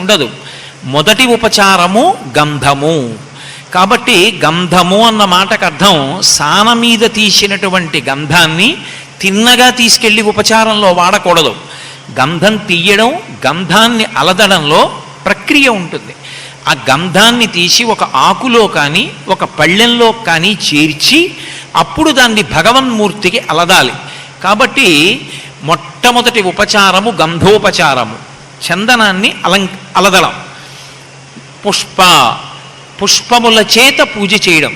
ఉండదు. మొదటి ఉపచారము గంధము. కాబట్టి గంధము అన్న మాటకు అర్థం సాన మీద తీసినటువంటి గంధాన్ని తిన్నగా తీసుకెళ్ళి ఉపచారంలో వాడకూడదు. గంధం తీయడం, గంధాన్ని అలదడంలో ప్రక్రియ ఉంటుంది. ఆ గంధాన్ని తీసి ఒక ఆకులో కానీ ఒక పళ్ళెంలో కానీ చేర్చి అప్పుడు దాన్ని భగవన్మూర్తికి అలదాలి. కాబట్టి మొట్టమొదటి ఉపచారము గంధోపచారము, చందనాన్ని అలదడం. పుష్పముల చేత పూజ చేయడం.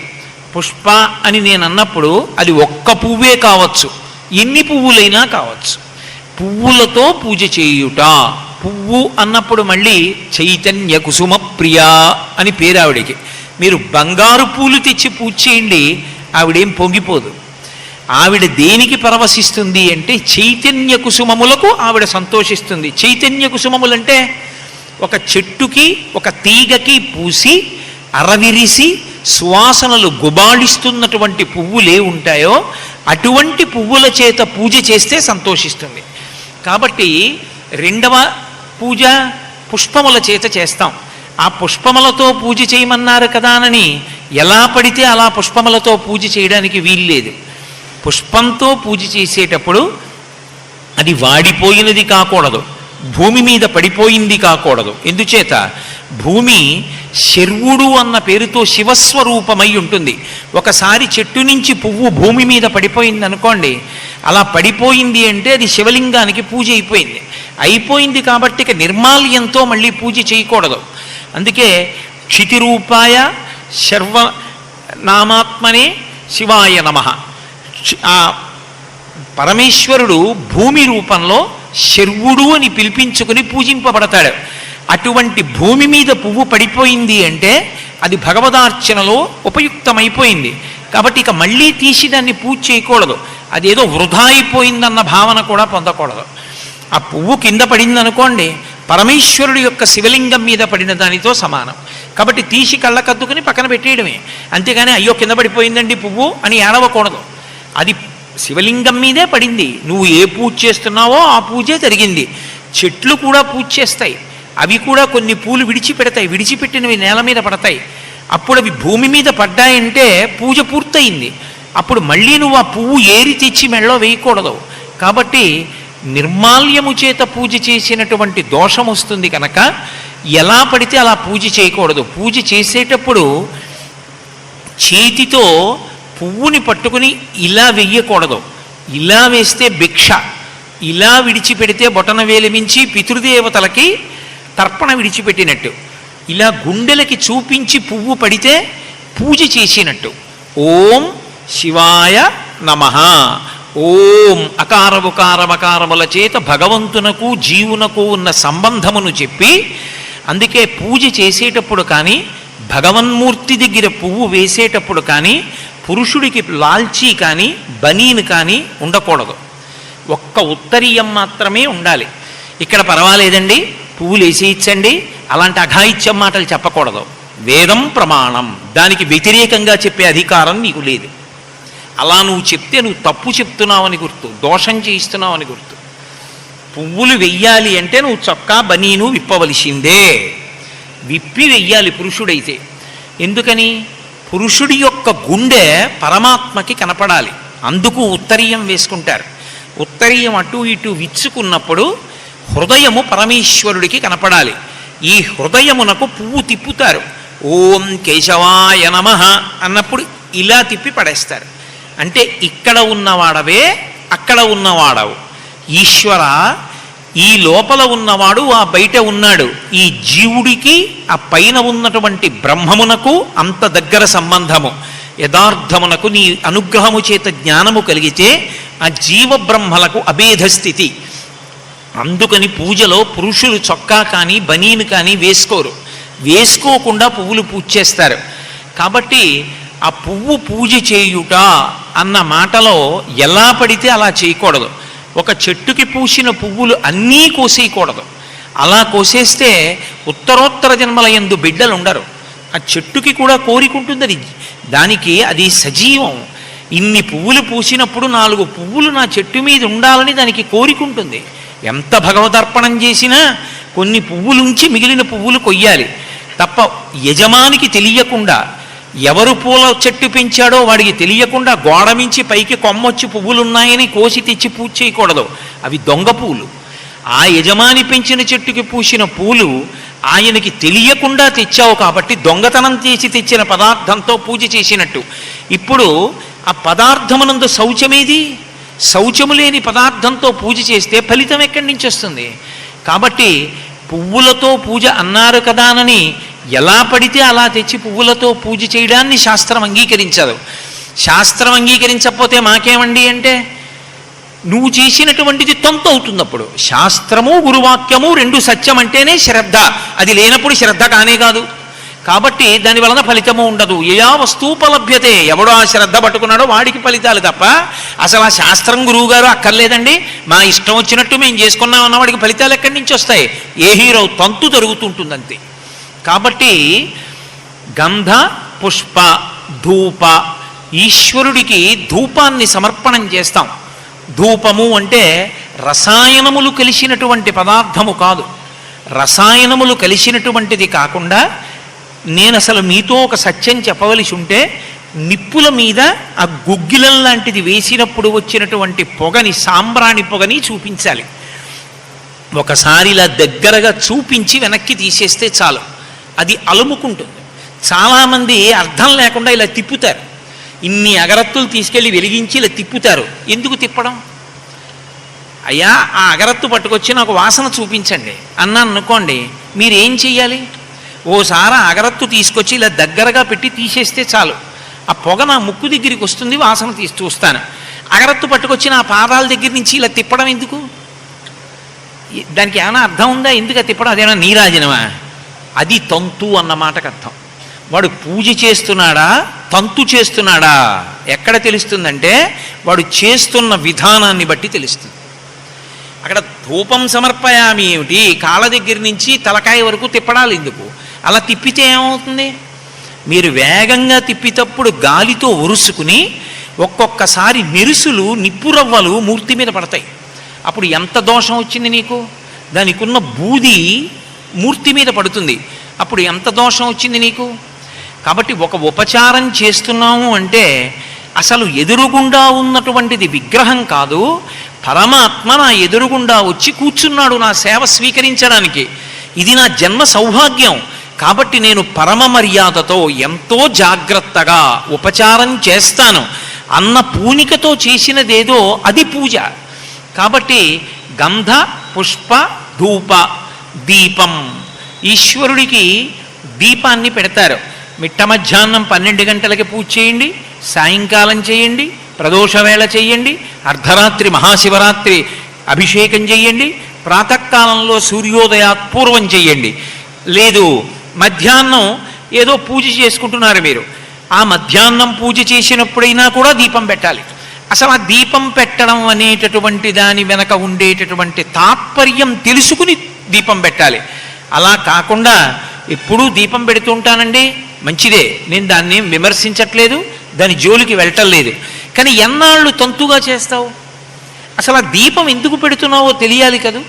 పుష్ప అని నేను అన్నప్పుడు అది ఒక్క పువ్వే కావచ్చు, ఎన్ని పువ్వులైనా కావచ్చు. పువ్వులతో పూజ చేయుట. పువ్వు అన్నప్పుడు మళ్ళీ చైతన్య కుసుమ ప్రియ అని పేరు ఆవిడికి. మీరు బంగారు పూలు తెచ్చి పూజ చేయండి, ఆవిడేం పొంగిపోదు. ఆవిడ దేనికి పరవశిస్తుంది అంటే చైతన్య కుసుమములకు ఆవిడ సంతోషిస్తుంది. చైతన్య కుసుమములంటే ఒక చెట్టుకి ఒక తీగకి పూసి అరవిరిసి సువాసనలు గుబాళిస్తున్నటువంటి పువ్వులే ఉంటాయో అటువంటి పువ్వుల చేత పూజ చేస్తే సంతోషిస్తుంది. కాబట్టి రెండవ పూజ పుష్పముల చేత చేస్తాం. ఆ పుష్పములతో పూజ చేయమన్నారు కదా అని ఎలా పడితే అలా పుష్పములతో పూజ చేయడానికి వీల్లేదు. పుష్పంతో పూజ చేసేటప్పుడు అది వాడిపోయినది కాకూడదు, భూమి మీద పడిపోయింది కాకూడదు. ఎందుచేత భూమి శర్వుడు అన్న పేరుతో శివస్వరూపమై ఉంటుంది. ఒకసారి చెట్టు నుంచి పువ్వు భూమి మీద పడిపోయింది అనుకోండి, అలా పడిపోయింది అంటే అది శివలింగానికి పూజ అయిపోయింది కాబట్టి ఇక నిర్మాల్యంతో మళ్ళీ పూజ చేయకూడదు. అందుకే క్షితిరూపాయ శర్వనామాత్మనే శివాయ నమః. ఆ పరమేశ్వరుడు భూమి రూపంలో శర్వుడు అని పిలిపించుకుని పూజింపబడతాడు. అటువంటి భూమి మీద పువ్వు పడిపోయింది అంటే అది భగవదార్చనలో ఉపయుక్తమైపోయింది. కాబట్టి ఇక మళ్ళీ తీసి దాన్ని పూజ చేయకూడదు. అదేదో వృధా అయిపోయిందన్న భావన కూడా పొందకూడదు. ఆ పువ్వు కింద పడిందనుకోండి, పరమేశ్వరుడు యొక్క శివలింగం మీద పడిన దానితో సమానం. కాబట్టి తీసి కళ్ళకద్దుకుని పక్కన పెట్టేయడమే. అంతేగాని అయ్యో కింద పడిపోయిందండి పువ్వు అని ఏడవకూడదు. అది శివలింగం మీదే పడింది. నువ్వు ఏ పూజ చేస్తున్నావో ఆ పూజే జరిగింది. చెట్లు కూడా పూజ చేస్తాయి, అవి కూడా కొన్ని పూలు విడిచిపెడతాయి, విడిచిపెట్టినవి నేల మీద పడతాయి. అప్పుడు అవి భూమి మీద పడ్డాయంటే పూజ పూర్తయింది. అప్పుడు మళ్ళీ నువ్వు ఆ పువ్వు ఏరి తెచ్చి మెళ్ళో వేయకూడదు. కాబట్టి నిర్మాల్యము చేత పూజ చేసినటువంటి దోషం వస్తుంది కనుక ఎలా పడితే అలా పూజ చేయకూడదు. పూజ చేసేటప్పుడు చేతితో పువ్వుని పట్టుకుని ఇలా వెయ్యకూడదు. ఇలా వేస్తే భిక్ష, ఇలా విడిచిపెడితే బొటన వేలిమించి పితృదేవతలకి తర్పణ విడిచిపెట్టినట్టు. ఇలా గుండెలకి చూపించి పువ్వు పడితే పూజ చేసినట్టు. ఓం శివాయ నమః. ఓం అకారముకారమకారముల చేత భగవంతునకు జీవునకు ఉన్న సంబంధమును చెప్పి, అందుకే పూజ చేసేటప్పుడు కానీ భగవన్మూర్తి దగ్గర పువ్వు వేసేటప్పుడు కానీ పురుషుడికి లాల్చీ కానీ బనీన్ కానీ ఉండకూడదు. ఒక్క ఉత్తరీయం మాత్రమే ఉండాలి. ఇక్కడ పర్వాలేదండి పువ్వులు వేసేయించండి అలాంటి అఘాయిత్యం మాటలు చెప్పకూడదు. వేదం ప్రమాణం, దానికి వ్యతిరేకంగా చెప్పే అధికారం నీకు లేదు. అలా నువ్వు చెప్తే నువ్వు తప్పు చెప్తున్నావని గుర్తు, దోషం చేయిస్తున్నావని గుర్తు. పువ్వులు వెయ్యాలి అంటే నువ్వు చొక్కా బనీను విప్పవలసిందే, విప్పి వెయ్యాలి పురుషుడైతే. ఎందుకని? పురుషుడి యొక్క గుండె పరమాత్మకి కనపడాలి. అందుకు ఉత్తరీయం వేసుకుంటారు. ఉత్తరీయం అటు ఇటు విచ్చుకున్నప్పుడు హృదయము పరమేశ్వరుడికి కనపడాలి. ఈ హృదయమునకు పువ్వు తిప్పుతారు. ఓం కేశవాయ నమః అన్నప్పుడు ఇలా తిప్పి పడేస్తారు. అంటే ఇక్కడ ఉన్నవాడవే అక్కడ ఉన్నవాడవు. ఈశ్వర, ఈ లోపల ఉన్నవాడు ఆ బయట ఉన్నాడు. ఈ జీవుడికి ఆ పైన ఉన్నటువంటి బ్రహ్మమునకు అంత దగ్గర సంబంధము. యథార్థమునకు నీ అనుగ్రహము చేత జ్ఞానము కలిగితే ఆ జీవ బ్రహ్మలకు అభేద స్థితి. అందుకని పూజలో పురుషులు చొక్కా కానీ బనీను కానీ వేసుకోరు. వేసుకోకుండా పువ్వులు పూజ చేస్తారు. కాబట్టి ఆ పువ్వు పూజ చేయుట అన్న మాటలో ఎలా పడితే అలా చేయకూడదు. ఒక చెట్టుకి పూసిన పువ్వులు అన్నీ కోసేయకూడదు. అలా కోసేస్తే ఉత్తరోత్తర జన్మల యందు బిడ్డలు ఉండరు. ఆ చెట్టుకి కూడా కోరికుంటుంది, అది దానికి అది సజీవం. ఇన్ని పువ్వులు పూసినప్పుడు 4 పువ్వులు నా చెట్టు మీద ఉండాలని దానికి కోరికుంటుంది. ఎంత భగవదర్పణం చేసినా కొన్ని పువ్వులుంచి మిగిలిన పువ్వులు కొయ్యాలి తప్ప యజమానికి తెలియకుండా, ఎవరు పూల చెట్టు పెంచాడో వాడికి తెలియకుండా గోడ మించి పైకి కొమ్మొచ్చి పువ్వులున్నాయని కోసి తెచ్చి పూజ చేయకూడదు. అవి దొంగ పూలు. ఆ యజమాని పెంచిన చెట్టుకి పూసిన పూలు ఆయనకి తెలియకుండా తెచ్చావు కాబట్టి దొంగతనం చేసి తెచ్చిన పదార్థంతో పూజ చేసినట్టు. ఇప్పుడు ఆ పదార్థమునందు శౌచమేది? శౌచము లేని పదార్థంతో పూజ చేస్తే ఫలితం ఎక్కడి నుంచి వస్తుంది? కాబట్టి పువ్వులతో పూజ అన్నారు కదానని ఎలా పడితే అలా తెచ్చి పువ్వులతో పూజ చేయడాన్ని శాస్త్రం అంగీకరించదు. శాస్త్రం అంగీకరించకపోతే మాకేమండి అంటే, నువ్వు చేసినటువంటిది తొంత అవుతుంది. అప్పుడు శాస్త్రము గురువాక్యము రెండు సత్యం అంటేనే శ్రద్ధ. అది లేనప్పుడు శ్రద్ధ కానే కాదు. కాబట్టి దాని వలన ఫలితము ఉండదు. యయా వస్తూపలభ్యతే, ఎవడో ఆ శ్రద్ధ పట్టుకున్నాడో వాడికి ఫలితాలు తప్ప అసలు ఆ శాస్త్రం గురువుగారు అక్కర్లేదండి, మా ఇష్టం వచ్చినట్టు మేము చేసుకున్నాం అన్న వాడికి ఫలితాలు ఎక్కడి నుంచి వస్తాయి? ఏ హీరో తంతు జరుగుతుంటుంది అంతే. కాబట్టి గంధ పుష్ప ధూప, ఈశ్వరుడికి ధూపాన్ని సమర్పణం చేస్తాం. ధూపము అంటే రసాయనములు కలిసినటువంటి పదార్థము కాదు. రసాయనములు కలిసినటువంటిది కాకుండా, నేను అసలు మీతో ఒక సత్యం చెప్పవలసి ఉంటే, నిప్పుల మీద ఆ గుగ్గిలం లాంటిది వేసినప్పుడు వచ్చినటువంటి పొగని, సాంబ్రాణి పొగని చూపించాలి. ఒకసారి ఇలా దగ్గరగా చూపించి వెనక్కి తీసేస్తే చాలు, అది అలుముకుంటుంది. చాలామంది అర్థం లేకుండా ఇలా తిప్పుతారు. ఇన్ని అగరత్తులు తీసుకెళ్ళి వెలిగించి ఇలా తిప్పుతారు. ఎందుకు తిప్పడం? అయ్యా, ఆ అగరత్తు పట్టుకొచ్చి నాకు వాసన చూపించండి అన్నాను అనుకోండి, మీరేం చెయ్యాలి? ఓసారి అగరత్తు తీసుకొచ్చి ఇలా దగ్గరగా పెట్టి తీసేస్తే చాలు, ఆ పొగ నా ముక్కు దగ్గరికి వస్తుంది, వాసన తీసి చూస్తాను. అగరత్తు పట్టుకొచ్చి నా పాదాల దగ్గర నుంచి ఇలా తిప్పడం ఎందుకు? దానికి ఏమైనా అర్థం ఉందా? ఎందుకు తిప్పడం? అదేమైనా నీరాజనమా? అది తంతు అన్న మాటకు అర్థం. వాడు పూజ చేస్తున్నాడా తంతు చేస్తున్నాడా ఎక్కడ తెలుస్తుందంటే, వాడు చేస్తున్న విధానాన్ని బట్టి తెలుస్తుంది. అక్కడ ధూపం సమర్పయామి ఏమిటి? కాళ్ళ దగ్గర నుంచి తలకాయ వరకు తిప్పడాలి ఎందుకు? అలా తిప్పితే ఏమవుతుంది? మీరు వేగంగా తిప్పితప్పుడు గాలితో ఒరుసుకుని ఒక్కొక్కసారి మెరుసులు, నిప్పురవ్వలు మూర్తి మీద పడతాయి. అప్పుడు ఎంత దోషం వచ్చింది నీకు? దానికి ఉన్న బూది మూర్తి మీద పడుతుంది. అప్పుడు ఎంత దోషం వచ్చింది నీకు? కాబట్టి ఒక ఉపచారం చేస్తున్నాము అంటే అసలు ఎదురుగుండా ఉన్నటువంటిది విగ్రహం కాదు, పరమాత్మ నా ఎదురుగుండా వచ్చి కూర్చున్నాడు నా సేవ స్వీకరించడానికి. ఇది నా జన్మ సౌభాగ్యం. కాబట్టి నేను పరమ మర్యాదతో ఎంతో జాగ్రత్తగా ఉపచారం చేస్తాను అన్న పూనికతో చేసినదేదో అది పూజ. కాబట్టి గంధ పుష్ప ధూప దీపం, ఈశ్వరుడికి దీపాన్ని పెడతారు. మిట్ట మధ్యాహ్నం 12 గంటలకి పూజ చేయండి, సాయంకాలం చేయండి, ప్రదోషవేళ చేయండి, అర్ధరాత్రి మహాశివరాత్రి అభిషేకం చేయండి, ప్రాతకాలంలో సూర్యోదయాత్ పూర్వం చేయండి. లేదు మధ్యాహ్నం ఏదో పూజ చేసుకుంటున్నారు మీరు, ఆ మధ్యాహ్నం పూజ చేసినప్పుడైనా కూడా దీపం పెట్టాలి. అసలు ఆ దీపం పెట్టడం అనేటటువంటి దాని వెనక ఉండేటటువంటి తాత్పర్యం తెలుసుకుని దీపం పెట్టాలి. అలా కాకుండా ఎప్పుడూ దీపం పెడుతూ ఉంటానండి, మంచిదే, నేను దాన్ని విమర్శించట్లేదు, దాని జోలికి వెళ్ళటం లేదు. కానీ ఎన్నాళ్ళు తంతుగా చేస్తావు? అసలు ఆ దీపం ఎందుకు పెడుతున్నావో తెలియాలి కదా,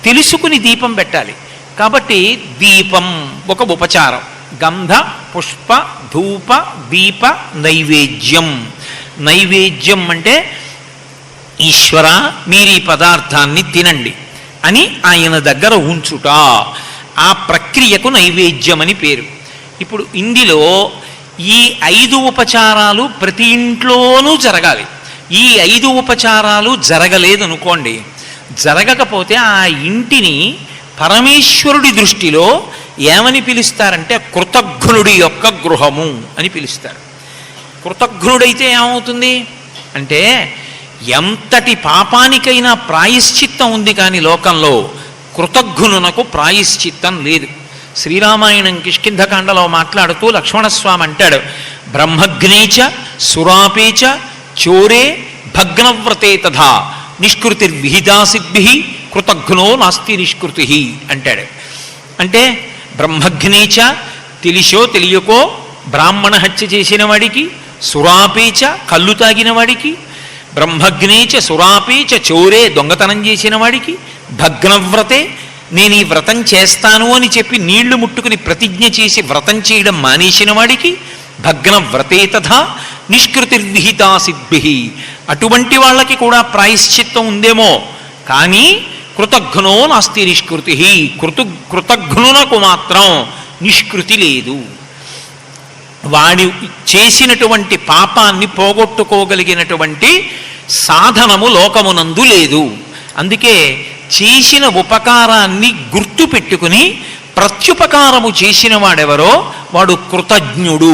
తెలుసుకుని దీపం పెట్టాలి. కాబట్టి దీపం ఒక ఉపచారం. గంధ పుష్ప ధూప దీప నైవేద్యం. నైవేద్యం అంటే ఈశ్వర మీరు ఈ పదార్థాన్ని తినండి అని ఆయన దగ్గర ఉంచుట, ఆ ప్రక్రియకు నైవేద్యం అని పేరు. ఇప్పుడు ఇందులో ఈ 5 ఉపచారాలు ప్రతి ఇంట్లోనూ జరగాలి. ఈ 5 ఉపచారాలు జరగలేదనుకోండి, జరగకపోతే ఆ ఇంటిని పరమేశ్వరుడి దృష్టిలో ఏమని పిలుస్తారంటే కృతఘ్నుడి యొక్క గృహము అని పిలుస్తారు. కృతఘ్నుడైతే ఏమవుతుంది అంటే, ఎంతటి పాపానికైనా ప్రాయశ్చిత్తం ఉంది కానీ లోకంలో కృతఘ్నునకు ప్రాయశ్చిత్తం లేదు. శ్రీరామాయణం కిష్కింధకాండలో మాట్లాడుతూ లక్ష్మణస్వామి అంటాడు, బ్రహ్మగ్నేచ సురాపేచ చోరే భగ్నవ్రతే తథా నిష్కృతిర్విహితాసిద్భి కృతఘ్నో నాస్తి నిష్కృతి అంటాడు. అంటే బ్రహ్మగ్నేచ తెలిసో తెలియకో బ్రాహ్మణ హత్య చేసిన వాడికి, సురాపేచ కళ్ళు తాగిన వాడికి, బ్రహ్మగ్నేచ సురాపేచ చోరే దొంగతనం చేసిన వాడికి, భగ్నవ్రతే నేను ఈ వ్రతం చేస్తాను అని చెప్పి నీళ్లు ముట్టుకుని ప్రతిజ్ఞ చేసి వ్రతం చేయడం మానేసిన వాడికి భగ్న వ్రతే తథా నిష్కృతిర్విహితా సిద్భి, అటువంటి వాళ్ళకి కూడా ప్రాయశ్చిత్తం ఉందేమో, కానీ కృతఘ్నో నాస్తి నిష్కృతి, కృతఘ్నునకు మాత్రం నిష్కృతి లేదు. వాడి చేసినటువంటి పాపాన్ని పోగొట్టుకోగలిగినటువంటి సాధనము లోకమునందు లేదు. అందుకే చేసిన ఉపకారాన్ని గుర్తు పెట్టుకుని ప్రత్యుపకారము చేసిన వాడెవరో వాడు కృతజ్ఞుడు.